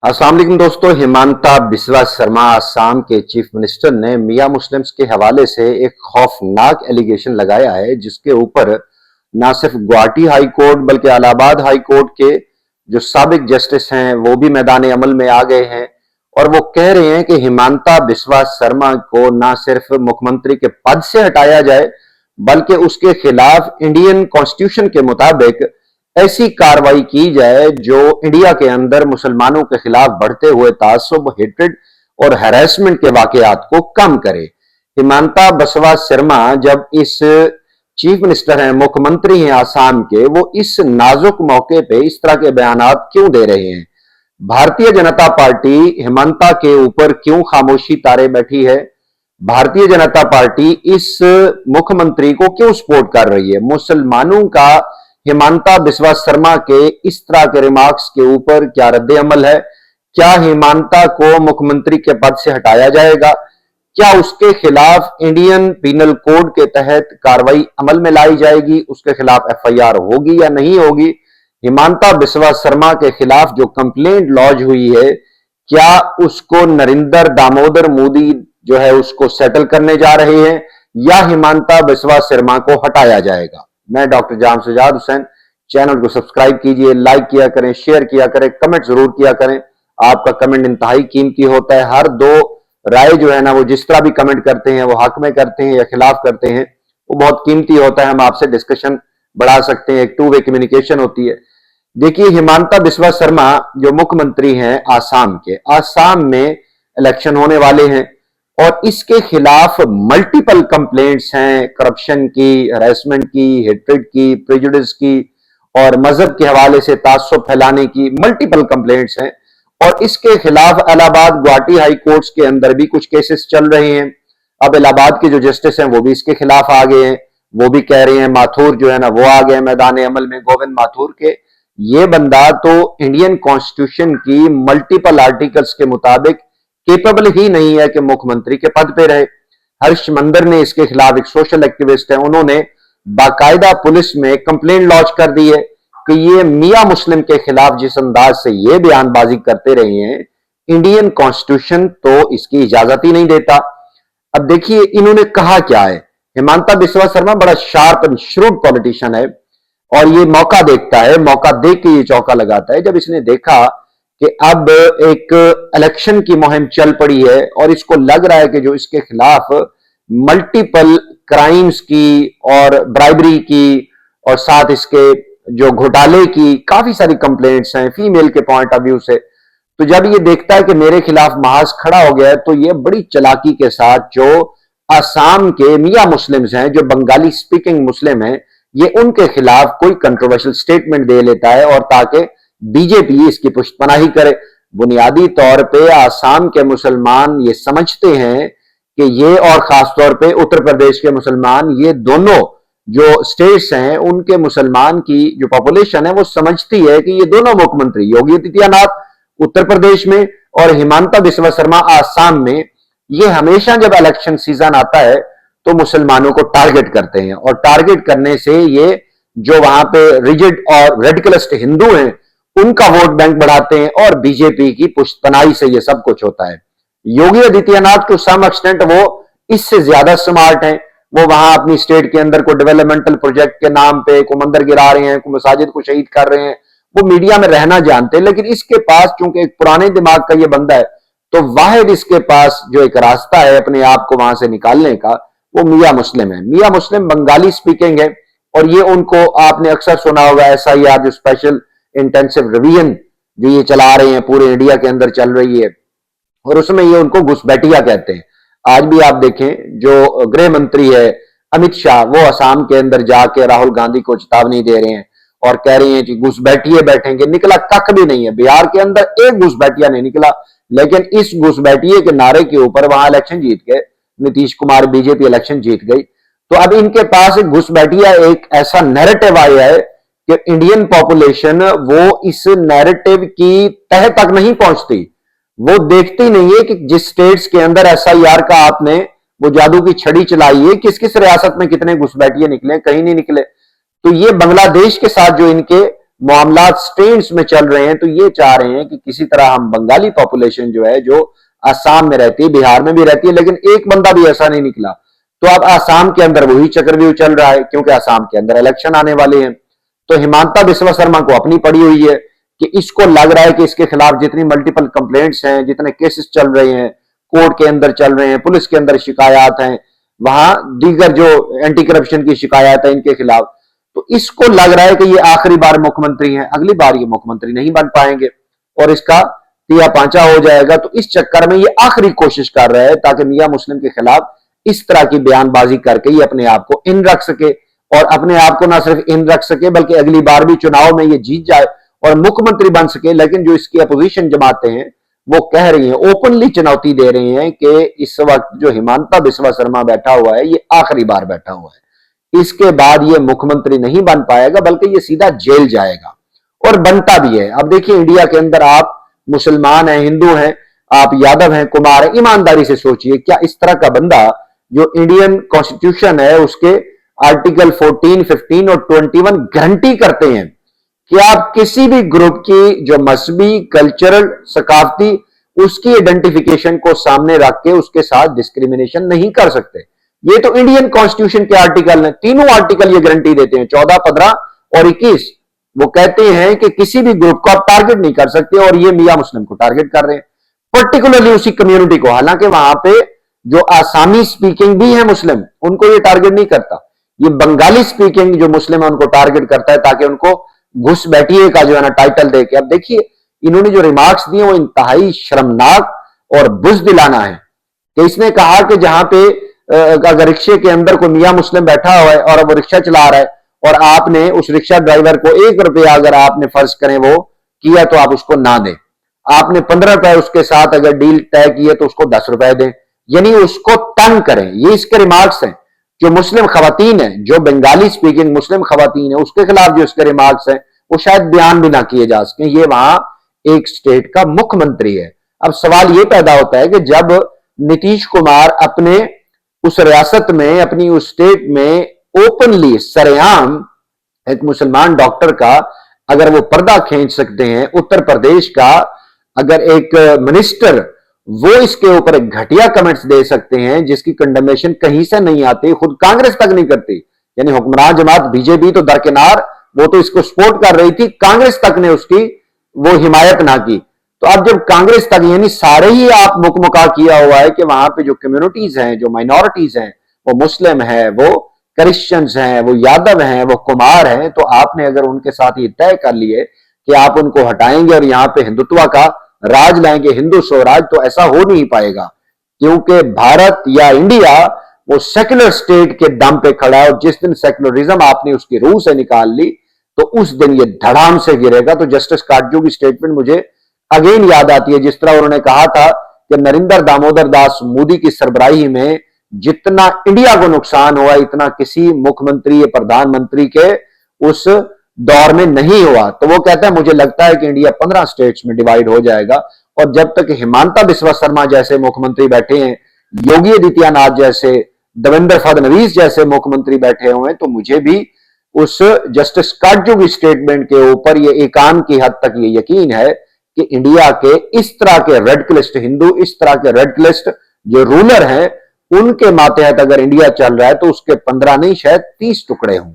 अस्सलाम वालेकुम दोस्तों। हिमांता बिस्वा शर्मा असम के चीफ मिनिस्टर ने मियां मुस्लिम्स के हवाले से एक खौफनाक एलिगेशन लगाया है, जिसके ऊपर ना सिर्फ गुवाहाटी हाई कोर्ट बल्कि इलाहाबाद हाई कोर्ट के जो साबिक जस्टिस हैं वो भी मैदान अमल में आ गए हैं। और वो कह रहे हैं कि हिमांता बिस्वा शर्मा को ना सिर्फ मुख्यमंत्री के पद से हटाया जाए बल्कि उसके खिलाफ इंडियन कॉन्स्टिट्यूशन के मुताबिक ऐसी कार्रवाई की जाए जो इंडिया के अंदर मुसलमानों के खिलाफ बढ़ते हुए तासुब, हेट्रेड और हैरेसमेंट के वाकयात को कम करे। हिमांता बिस्वा शर्मा जब इस चीफ मिनिस्टर हैं, मुख्यमंत्री हैं आसाम के, वो इस नाजुक मौके पे इस तरह के बयानात क्यों दे रहे हैं? भारतीय जनता पार्टी हिमांता के ऊपर क्यों खामोशी तारे बैठी है? भारतीय जनता पार्टी इस मुख्यमंत्री को क्यों सपोर्ट कर रही है? मुसलमानों का हिमांता बिस्वा शर्मा के इस तरह के रिमार्क्स के ऊपर क्या रद्द अमल है? क्या हिमांता को मुख्यमंत्री के पद से हटाया जाएगा? क्या उसके खिलाफ इंडियन पीनल कोड के तहत कार्रवाई अमल में लाई जाएगी? उसके खिलाफ एफआईआर होगी या नहीं होगी? हिमांता बिस्वा शर्मा के खिलाफ जो कंप्लेंट लॉन्च हुई है, क्या उसको नरेंद्र दामोदर मोदी जो है उसको सेटल करने जा रहे हैं या हिमांता बिस्वा शर्मा को हटाया जाएगा? मैं डॉक्टर जाम सजाद हुसैन। चैनल को सब्सक्राइब कीजिए, लाइक किया करें, शेयर किया करें, कमेंट जरूर किया करें। आपका कमेंट इंतहाई कीमती होता है। हर दो राय जो है ना, वो जिस तरह भी कमेंट करते हैं, वो हक में करते हैं या खिलाफ करते हैं, वो बहुत कीमती होता है। हम आपसे डिस्कशन बढ़ा सकते हैं, एक टू वे कम्युनिकेशन होती है। देखिए, हिमांता बिस्वा शर्मा जो मुख्यमंत्री हैं आसाम के, आसाम में इलेक्शन होने वाले हैं और इसके खिलाफ मल्टीपल कंप्लेंट्स हैं, करप्शन की, हरासमेंट की, हेट्रेड की, प्रेजुडिस की और मजहब के हवाले से तासुब फैलाने की मल्टीपल कंप्लेंट्स हैं। और इसके खिलाफ इलाहाबाद, गुवाहाटी हाई कोर्ट्स के अंदर भी कुछ केसेस चल रहे हैं। अब इलाहाबाद के जो जस्टिस हैं वो भी इसके खिलाफ आ गए हैं। वो भी कह रहे हैं, माथुर जो है ना वो आ गए मैदान अमल में, गोविंद माथुर के। ये बंदा तो इंडियन कॉन्स्टिट्यूशन की मल्टीपल आर्टिकल्स के मुताबिक केपेबल ही नहीं है कि मुख्यमंत्री के पद पे रहे। हर्ष मंदर ने इसके खिलाफ, एक सोशल एक्टिविस्ट है, उन्होंने बाकायदा पुलिस में कंप्लेंट लॉन्च कर दी है कि ये मियां मुस्लिम के खिलाफ जिस अंदाज से ये बयानबाजी करते रहे हैं, इंडियन कॉन्स्टिट्यूशन तो इसकी इजाजत ही नहीं देता। अब देखिए इन्होंने कहा क्या है। हिमांता बिस्वा शर्मा बड़ा शार्प एंड श्रूड पॉलिटिशियन है और ये मौका देखता है, मौका देख के ये चौका लगाता है। जब इसने देखा कि अब एक इलेक्शन की मुहिम चल पड़ी है और इसको लग रहा है कि जो इसके खिलाफ मल्टीपल क्राइम्स की और ब्राइबरी की और साथ इसके जो घोटाले की काफी सारी कंप्लेंट्स हैं फीमेल के पॉइंट ऑफ व्यू से, तो जब ये देखता है कि मेरे खिलाफ महाज खड़ा हो गया है, तो ये बड़ी चालाकी के साथ जो आसाम के मियां मुस्लिम्स हैं, जो बंगाली स्पीकिंग मुस्लिम हैं, ये उनके खिलाफ कोई कंट्रोवर्शियल स्टेटमेंट दे लेता है और ताकि बीजेपी इसकी पुष्टपनाही करे। बुनियादी तौर पे आसाम के मुसलमान ये समझते हैं कि ये, और खासतौर पे उत्तर प्रदेश के मुसलमान, ये दोनों जो स्टेट्स हैं उनके मुसलमान की जो पॉपुलेशन है वो समझती है कि ये दोनों मुख्यमंत्री योगी आदित्यनाथ उत्तर प्रदेश में और हिमांता बिस्वा शर्मा आसाम में, ये हमेशा जब इलेक्शन सीजन आता है तो मुसलमानों को टारगेट करते हैं और टारगेट करने से ये जो वहां पे रिजिड और रेडिकलिस्ट हिंदू हैं उनका वोट बैंक बढ़ाते हैं और बीजेपी की पुष्टपनाही से ये सब कुछ होता है। Yogi Adityanath to some extent वो इससे ज्यादा स्मार्ट हैं। वो वहां अपनी स्टेट के अंदर को डेवलपमेंटल प्रोजेक्ट के नाम पे को मंदिर गिरा रहे हैं, को मसाजिद को शहीद कर रहे हैं, वो मीडिया में रहना जानते हैं। लेकिन इसके पास चूंकि एक पुराने दिमाग का ये बंदा है, तो वाहिद इसके पास जो एक रास्ता है अपने आप को वहां से निकालने का, वो मियां मुस्लिम है। मियां मुस्लिम बंगाली स्पीकिंग है और ये उनको आपने अक्सर सुना होगा एसआईआर जो स्पेशल इंटेंसिव रिवीजन जो ये चला रहे हैं पूरे इंडिया के अंदर चल रही है, और उसमें ये उनको घुसपैठिया कहते हैं। आज भी आप देखें जो गृह मंत्री है अमित शाह, वो असम के अंदर जाके राहुल गांधी को चेतावनी दे रहे हैं और कह रहे हैं कि घुसपैठिए बैठेंगे। निकला कख भी नहीं है, बिहार के अंदर एक घुसपैठिया नहीं निकला। लेकिन इस घुसपैठिए के नारे के ऊपर वहां इलेक्शन जीत गए नीतीश कुमार, बीजेपी इलेक्शन जीत गई। तो अब इनके पास घुसपैठिया एक ऐसा नैरेटिव आया है कि इंडियन पॉपुलेशन वो इस नैरेटिव की तह तक नहीं पहुंचती। वो देखती नहीं है कि जिस स्टेट्स के अंदर एसआईआर का आपने वो जादू की छड़ी चलाई है, किस किस रियासत में कितने घुसपैठिए निकले, कहीं नहीं निकले। तो ये बांग्लादेश के साथ जो इनके मामला स्ट्रेन्स में चल रहे हैं, तो ये चाह रहे हैं कि किसी तरह हम बंगाली पॉपुलेशन जो है, जो आसाम में रहती है, बिहार में भी रहती है, लेकिन एक बंदा भी ऐसा नहीं निकला, तो अब आसाम के अंदर वही चक्रव्यूह चल रहा है, क्योंकि आसाम के अंदर इलेक्शन आने वाले हैं। तो हिमांता बिस्वा शर्मा को अपनी पड़ी हुई है कि इसको लग रहा है कि इसके खिलाफ जितनी मल्टीपल कंप्लेंट्स हैं, जितने केसेस चल रहे हैं, कोर्ट के अंदर चल रहे हैं, पुलिस के अंदर शिकायत हैं, वहां दीगर जो एंटी करप्शन की शिकायत है इनके खिलाफ, तो इसको लग रहा है कि ये आखिरी बार मुख्यमंत्री हैं, अगली बार ये मुख्यमंत्री नहीं बन पाएंगे और इसका तिया पांचा हो जाएगा। तो इस चक्कर में ये आखिरी कोशिश कर रहा है ताकि मियां मुस्लिम के खिलाफ इस तरह की बयानबाजी करके ये अपने आप को इन रख सके, और अपने आप को ना सिर्फ इन रख सके बल्कि अगली बार भी चुनाव में ये जीत जाए और मुख्यमंत्री बन सके। लेकिन जो इसकी अपोजिशन जमातें हैं वो कह रही हैं, ओपनली चुनौती दे रही हैं कि इस वक्त जो हिमांता बिस्वा शर्मा बैठा हुआ है ये आखिरी बार बैठा हुआ है, इसके बाद ये मुख्यमंत्री नहीं बन पाएगा बल्कि ये सीधा जेल जाएगा, और बनता भी है। अब देखिए, इंडिया के अंदर आप मुसलमान हैं, हिंदू हैं, आप यादव हैं, कुमार हैं, ईमानदारी से सोचिए, क्या इस तरह का बंदा जो इंडियन कॉन्स्टिट्यूशन है उसके आर्टिकल 14, 15 और 21 गारंटी करते हैं कि आप किसी भी ग्रुप की जो मजहबी, कल्चरल, सकाफती, उसकी आइडेंटिफिकेशन को सामने रख के उसके साथ डिस्क्रिमिनेशन नहीं कर सकते। ये तो इंडियन कॉन्स्टिट्यूशन के आर्टिकल हैं, तीनों आर्टिकल ये गारंटी देते हैं, 14, 15 और 21। वो कहते हैं कि किसी भी ग्रुप को आप टारगेट नहीं कर सकते, और ये मियां मुस्लिम को टारगेट कर रहे हैं, पर्टिकुलरली उसी कम्युनिटी को। हालांकि वहां पे जो आसामी स्पीकिंग भी है मुस्लिम, उनको ये टारगेट नहीं करता, ये बंगाली स्पीकिंग जो मुस्लिम है उनको टारगेट करता है ताकि उनको घुस बैठिए का जो है ना टाइटल देके। अब देखिए, इन्होंने जो रिमार्क्स दिए वो इंतहाई शर्मनाक और बुज़दिलाना है कि इसने कहा कि जहां पे अगर रिक्शे के अंदर कोई मियां मुस्लिम बैठा हुआ है और वो रिक्शा चला रहा है और आपने उस रिक्शा ड्राइवर को 1 रुपया अगर आपने फर्ज करें वो किया तो आप उसको ना दें, आपने 15 रुपए उसके साथ अगर डील तय किए तो उसको 10 रुपए दें, यानी उसको तंग करें। ये इसके रिमार्क्स हैं। जो मुस्लिम खवातीन है, जो बंगाली स्पीकिंग मुस्लिम खवातीन है, उसके खिलाफ जो इसके रिमार्क्स हैं वो शायद बयान भी ना किए जा सके। ये वहां एक स्टेट का मुख्यमंत्री है। अब सवाल ये पैदा होता है कि जब नीतीश कुमार अपने उस रियासत में, अपनी उस स्टेट में ओपनली सरेआम एक मुसलमान डॉक्टर का अगर वो पर्दा खींच सकते हैं, उत्तर प्रदेश का अगर एक मिनिस्टर वो इसके ऊपर एक घटिया कमेंट्स दे सकते हैं जिसकी कंडेमेशन कहीं से नहीं आती, खुद कांग्रेस तक नहीं करती, यानी हुक्मरान जमात बीजेपी तो दरकिनार, वो तो इसको सपोर्ट कर रही थी, कांग्रेस तक ने उसकी वो हिमायत ना की। तो अब जब कांग्रेस तक, यानी सारे ही आप मुकमुका किया हुआ है कि वहां पे जो कम्युनिटीज हैं, जो माइनॉरिटीज हैं, वो मुस्लिम है, वो क्रिश्चियंस हैं, वो यादव हैं, वो कुमार हैं, तो आपने अगर उनके साथ ये तय कर लिए कि आप उनको हटाएंगे और यहां पे हिंदुत्व का राज लाएंगे, हिंदू स्वराज, तो ऐसा हो नहीं पाएगा, क्योंकि भारत या इंडिया वो सेक्युलर स्टेट के दम पे खड़ा है, और जिस दिन सेक्युलरिज्म आपने उसकी रूह से निकाल ली तो उस दिन ये धड़ाम से गिरेगा। तो जस्टिस काटजू की स्टेटमेंट मुझे अगेन याद आती है, जिस तरह उन्होंने कहा था कि नरेंद्र दामोदर दास मोदी की सरबराही में जितना इंडिया को नुकसान हुआ इतना किसी मुख्यमंत्री या प्रधानमंत्री के उस दौर में नहीं हुआ। तो वो कहता है मुझे लगता है कि इंडिया 15 स्टेट्स में डिवाइड हो जाएगा, और जब तक हिमांता बिस्वा शर्मा जैसे मुख्यमंत्री बैठे हैं, योगी आदित्यनाथ जैसे, देवेंद्र फडणवीस जैसे मुख्यमंत्री बैठे हुए हैं, तो मुझे भी उस जस्टिस काटजू की स्टेटमेंट के ऊपर ये एकान की हद तक ये यकीन है कि इंडिया के इस तरह के रेड लिस्ट हिंदू, इस तरह के रेड लिस्ट जो रूलर हैं, उनके मातहत अगर इंडिया चल रहा है तो उसके 15 नहीं शायद 30 टुकड़े हों।